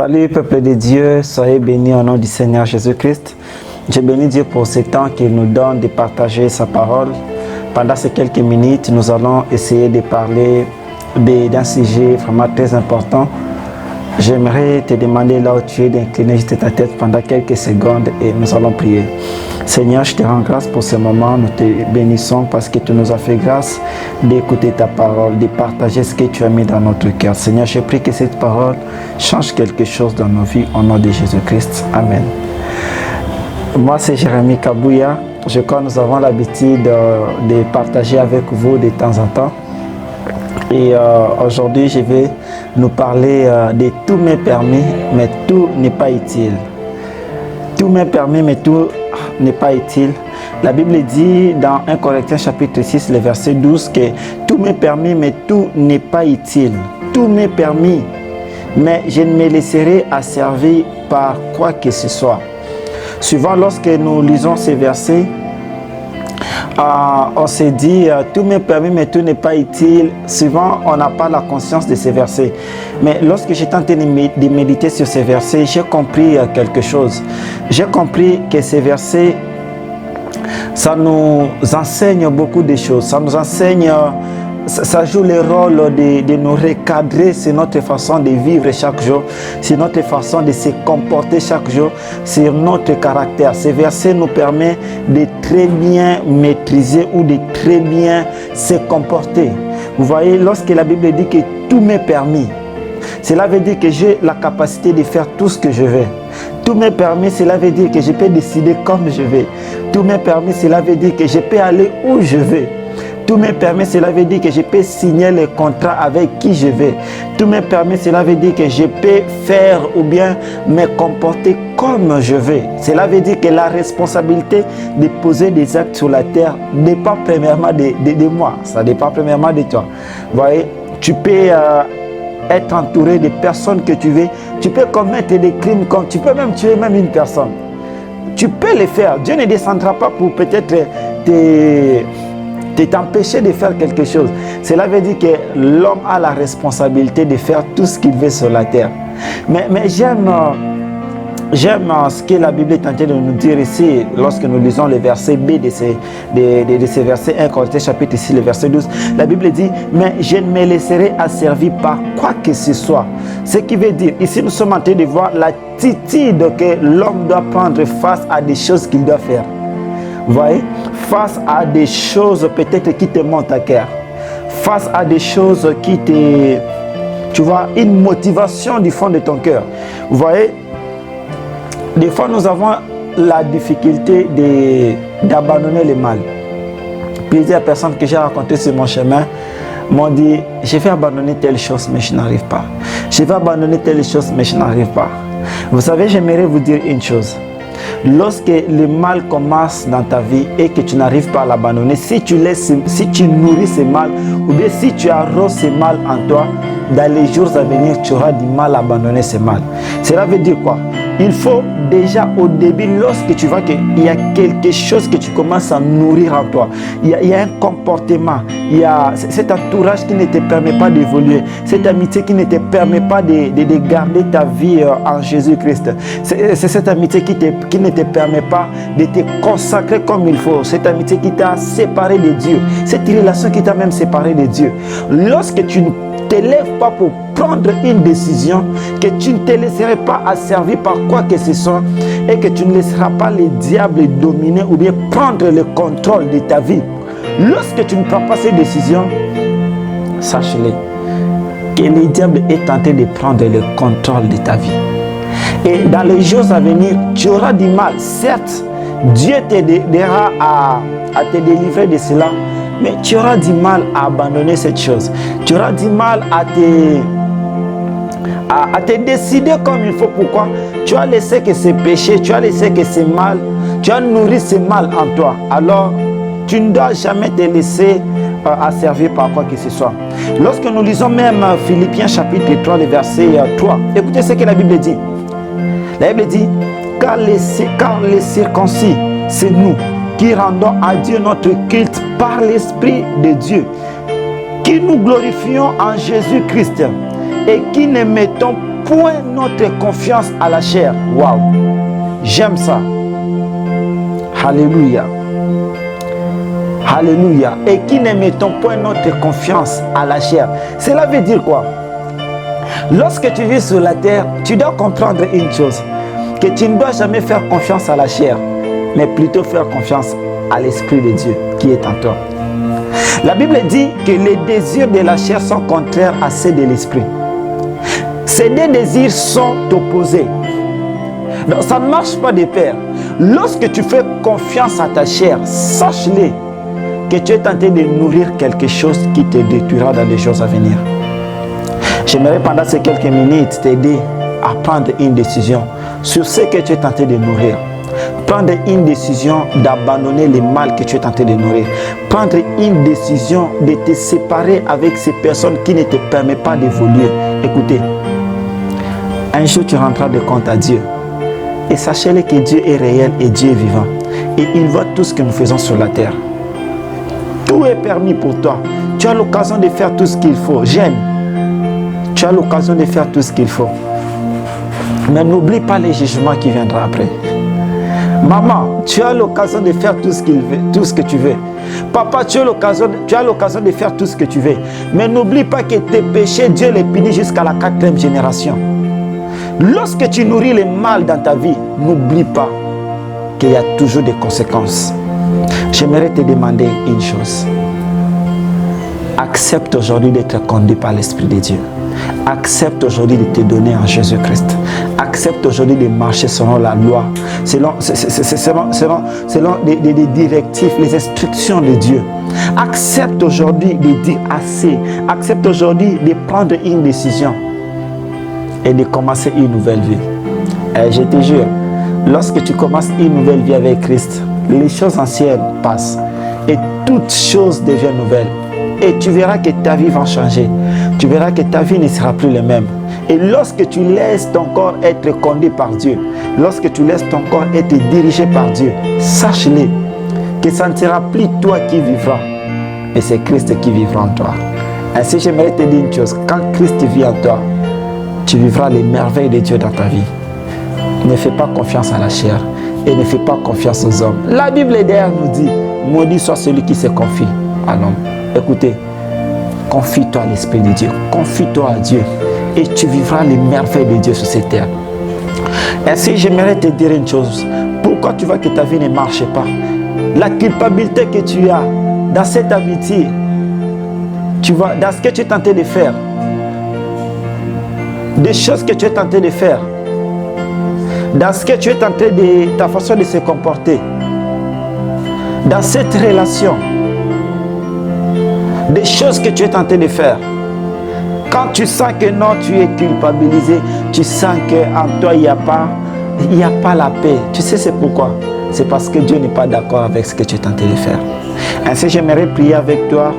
Salut peuple de Dieu, soyez bénis au nom du Seigneur Jésus-Christ. Je bénis Dieu pour ce temps qu'il nous donne de partager sa parole. Pendant ces quelques minutes, nous allons essayer de parler d'un sujet vraiment très important. J'aimerais te demander là où tu es d'incliner juste ta tête pendant quelques secondes et nous allons prier. Seigneur, je te rends grâce pour ce moment. Nous te bénissons parce que tu nous as fait grâce d'écouter ta parole, de partager ce que tu as mis dans notre cœur. Seigneur, je prie que cette parole change quelque chose dans nos vies au nom de Jésus-Christ. Amen. Moi, c'est Jérémy Kabouya. Je crois que nous avons l'habitude de partager avec vous de temps en temps. Et aujourd'hui, je vais nous parler de tous mes permis, mais tout n'est pas utile. Tous mes permis, mais tout n'est pas utile. La Bible dit dans 1 Corinthiens chapitre 6, le verset 12, que tous mes permis, mais tout n'est pas utile. Tous mes permis, mais je ne me laisserai asservir par quoi que ce soit. Souvent, lorsque nous lisons ces versets, on se dit tout m'est permis mais tout n'est pas utile. Souvent on n'a pas la conscience de ces versets, mais lorsque j'ai tenté de méditer sur ces versets, j'ai compris quelque chose. J'ai compris que ces versets, ça nous enseigne beaucoup de choses. Ça nous enseigne, ça joue le rôle de nous recadrer sur notre façon de vivre chaque jour, sur notre façon de se comporter chaque jour, sur notre caractère. Ces versets nous permettent de très bien maîtriser ou de très bien se comporter. Vous voyez, lorsque la Bible dit que tout m'est permis, cela veut dire que j'ai la capacité de faire tout ce que je veux. Tout m'est permis, cela veut dire que je peux décider comme je veux. Tout m'est permis, cela veut dire que je peux aller où je veux. Tout me permet, cela veut dire que je peux signer le contrat avec qui je veux. Tout me permet, cela veut dire que je peux faire ou bien me comporter comme je veux. Cela veut dire que la responsabilité de poser des actes sur la terre dépend premièrement de moi. Ça dépend premièrement de toi. Vous voyez, tu peux être entouré de personnes que tu veux. Tu peux commettre des crimes, comme tu peux même tuer même une personne. Tu peux le faire. Dieu ne descendra pas pour peut-être t'empêcher de faire quelque chose. Cela veut dire que l'homme a la responsabilité de faire tout ce qu'il veut sur la terre. Mais j'aime ce que la Bible est en train de nous dire ici, lorsque nous lisons le verset B de ces versets 1 Corinthiens chapitre 6, le verset 12. La Bible dit, mais je ne me laisserai asservir par quoi que ce soit. Ce qui veut dire, ici nous sommes en train de voir l'attitude que l'homme doit prendre face à des choses qu'il doit faire. Vous voyez, face à des choses peut-être qui te montent à cœur, face à des choses qui te, tu vois, une motivation du fond de ton cœur. Vous voyez, des fois nous avons la difficulté d'abandonner le mal. Plusieurs personnes que j'ai rencontrées sur mon chemin m'ont dit, je vais abandonner telle chose mais je n'arrive pas. Je vais abandonner telle chose mais je n'arrive pas. Vous savez, j'aimerais vous dire une chose. Lorsque le mal commence dans ta vie et que tu n'arrives pas à l'abandonner, si tu nourris ce mal ou bien si tu arroses ce mal en toi, dans les jours à venir, tu auras du mal à abandonner ce mal. Cela veut dire quoi? Il faut déjà au début, lorsque tu vois qu'il y a quelque chose que tu commences à nourrir en toi, il y a un comportement, il y a cet entourage qui ne te permet pas d'évoluer, cette amitié qui ne te permet pas de garder ta vie en Jésus-Christ. C'est cette amitié qui ne te permet pas de te consacrer comme il faut, cette amitié qui t'a séparé de Dieu, cette relation qui t'a même séparé de Dieu. Lorsque tu ne te lèves pas pour prendre une décision, que tu ne te laisserais pas asservir par quoi que ce soit et que tu ne laisseras pas le diable dominer ou bien prendre le contrôle de ta vie. Lorsque tu ne prends pas ces décisions, sache-le, que le diable est tenté de prendre le contrôle de ta vie. Et dans les jours à venir, tu auras du mal. Certes, Dieu t'aidera à te délivrer de cela, mais tu auras du mal à abandonner cette chose. Tu auras du mal à te décider comme il faut. Pourquoi? Tu as laissé que ce péché, tu as laissé que ce mal, tu as nourri ce mal en toi. Alors, tu ne dois jamais te laisser asservir par quoi que ce soit. Lorsque nous lisons même Philippiens chapitre 3, le verset 3, écoutez ce que la Bible dit. La Bible dit, car les circoncis, c'est nous qui rendons à Dieu notre culte par l'Esprit de Dieu, qui nous glorifions en Jésus-Christ et qui ne mettons point notre confiance à la chair. Waouh, j'aime ça. Alléluia. Alléluia. Et qui ne mettons point notre confiance à la chair. Cela veut dire quoi? Lorsque tu vis sur la terre, tu dois comprendre une chose, que tu ne dois jamais faire confiance à la chair, mais plutôt faire confiance à l'Esprit de Dieu qui est en toi. La Bible dit que les désirs de la chair sont contraires à ceux de l'Esprit. Ces deux désirs sont opposés. Donc ça ne marche pas de pair. Lorsque tu fais confiance à ta chair, sache-le que tu es tenté de nourrir quelque chose qui te détruira dans les jours à venir. J'aimerais pendant ces quelques minutes t'aider à prendre une décision sur ce que tu es tenté de nourrir. Prendre une décision d'abandonner le mal que tu es tenté de nourrir. Prendre une décision de te séparer avec ces personnes qui ne te permettent pas d'évoluer. Écoutez, un jour tu rendras de compte à Dieu. Et sachez-le que Dieu est réel et Dieu est vivant. Et il voit tout ce que nous faisons sur la terre. Tout est permis pour toi. Tu as l'occasion de faire tout ce qu'il faut. Jeune, tu as l'occasion de faire tout ce qu'il faut. Mais n'oublie pas les jugements qui viendront après. Maman, tu as l'occasion de faire tout ce que tu veux. Papa, tu as l'occasion de faire tout ce que tu veux. Mais n'oublie pas que tes péchés, Dieu les punit jusqu'à la 4e génération. Lorsque tu nourris le mal dans ta vie, n'oublie pas qu'il y a toujours des conséquences. J'aimerais te demander une chose. Accepte aujourd'hui d'être conduit par l'Esprit de Dieu. Accepte aujourd'hui de te donner en Jésus-Christ. Accepte aujourd'hui de marcher selon la loi, selon les directives, les instructions de Dieu. Accepte aujourd'hui de dire assez. Accepte aujourd'hui de prendre une décision et de commencer une nouvelle vie. Et je te jure, lorsque tu commences une nouvelle vie avec Christ, les choses anciennes passent et toutes choses deviennent nouvelles. Et tu verras que ta vie va changer. Tu verras que ta vie ne sera plus la même. Et lorsque tu laisses ton corps être conduit par Dieu, lorsque tu laisses ton corps être dirigé par Dieu, sache-le que ça ne sera plus toi qui vivras, mais c'est Christ qui vivra en toi. Ainsi, j'aimerais te dire une chose. Quand Christ vit en toi, tu vivras les merveilles de Dieu dans ta vie. Ne fais pas confiance à la chair et ne fais pas confiance aux hommes. La Bible derrière nous dit, maudit soit celui qui se confie à l'homme. Écoutez, confie-toi à l'Esprit de Dieu, confie-toi à Dieu et tu vivras les merveilles de Dieu sur cette terre. Ainsi, j'aimerais te dire une chose. Pourquoi tu vois que ta vie ne marche pas? La culpabilité que tu as dans cette amitié, tu vois, dans ce que tu es tenté de faire, des choses que tu es tenté de faire, dans ce que tu es tenté de ta façon de se comporter, dans cette relation, des choses que tu es tenté de faire. Quand tu sens que non, tu es culpabilisé, tu sens qu'en toi, il n'y a pas la paix. Tu sais c'est pourquoi? C'est parce que Dieu n'est pas d'accord avec ce que tu es tenté de faire. Ainsi, j'aimerais prier avec toi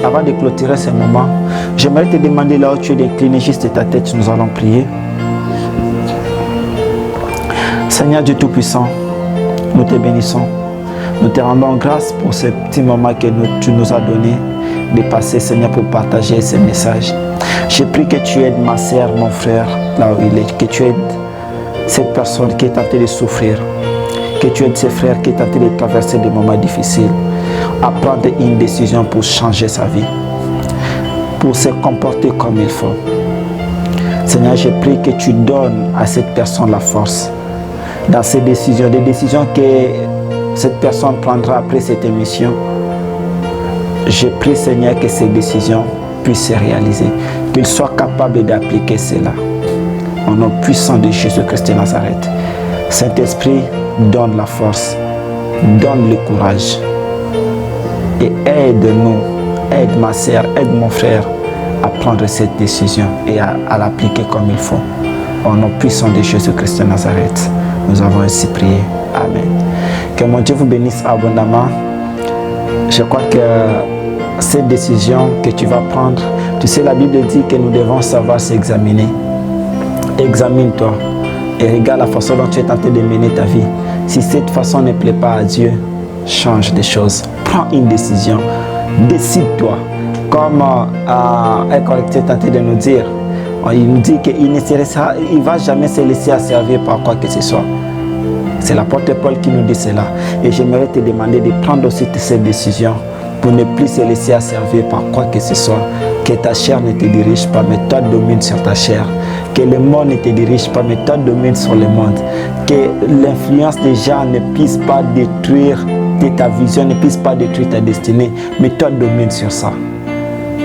avant de clôturer ce moment. J'aimerais te demander là où tu es d'incliner juste ta tête, nous allons prier. Seigneur Dieu Tout-Puissant, nous te bénissons. Nous te rendons grâce pour ce petit moment que tu nous as donné de passer, Seigneur, pour partager ces messages. Je prie que tu aides ma sœur, mon frère, là où il est, que tu aides cette personne qui est tentée de souffrir, que tu aides ses frères qui est tenté de traverser des moments difficiles, à prendre une décision pour changer sa vie, pour se comporter comme il faut. Seigneur, je prie que tu donnes à cette personne la force dans ses décisions, des décisions que cette personne prendra après cette émission. Je prie, Seigneur, que ces décisions puissent se réaliser, qu'il soit capable d'appliquer cela. Au nom puissant de Jésus-Christ de Nazareth. Saint-Esprit, donne la force, donne le courage et aide-nous, aide ma sœur, aide mon frère à prendre cette décision et à l'appliquer comme il faut. Au nom puissant de Jésus-Christ de Nazareth, nous avons ainsi prié. Amen. Que mon Dieu vous bénisse abondamment. Je crois que cette décision que tu vas prendre, tu sais, la Bible dit que nous devons savoir s'examiner. Examine-toi et regarde la façon dont tu es tenté de mener ta vie. Si cette façon ne plaît pas à Dieu, change des choses. Prends une décision. Décide-toi. Comme un correcteur est tenté de nous dire, Il nous dit qu'il ne va jamais se laisser asservir par quoi que ce soit. C'est l'apôtre Paul qui nous dit cela. Et j'aimerais te demander de prendre aussi cette décision pour ne plus se laisser asservir par quoi que ce soit. Que ta chair ne te dirige pas, mais toi domines sur ta chair. Que le monde ne te dirige pas, mais toi domines sur le monde. Que l'influence des gens ne puisse pas détruire ta vision, ne puisse pas détruire ta destinée, mais toi domines sur ça.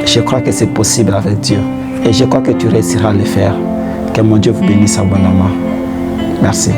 Je crois que c'est possible avec Dieu. Et je crois que tu réussiras à le faire. Que mon Dieu vous bénisse abondamment. Merci.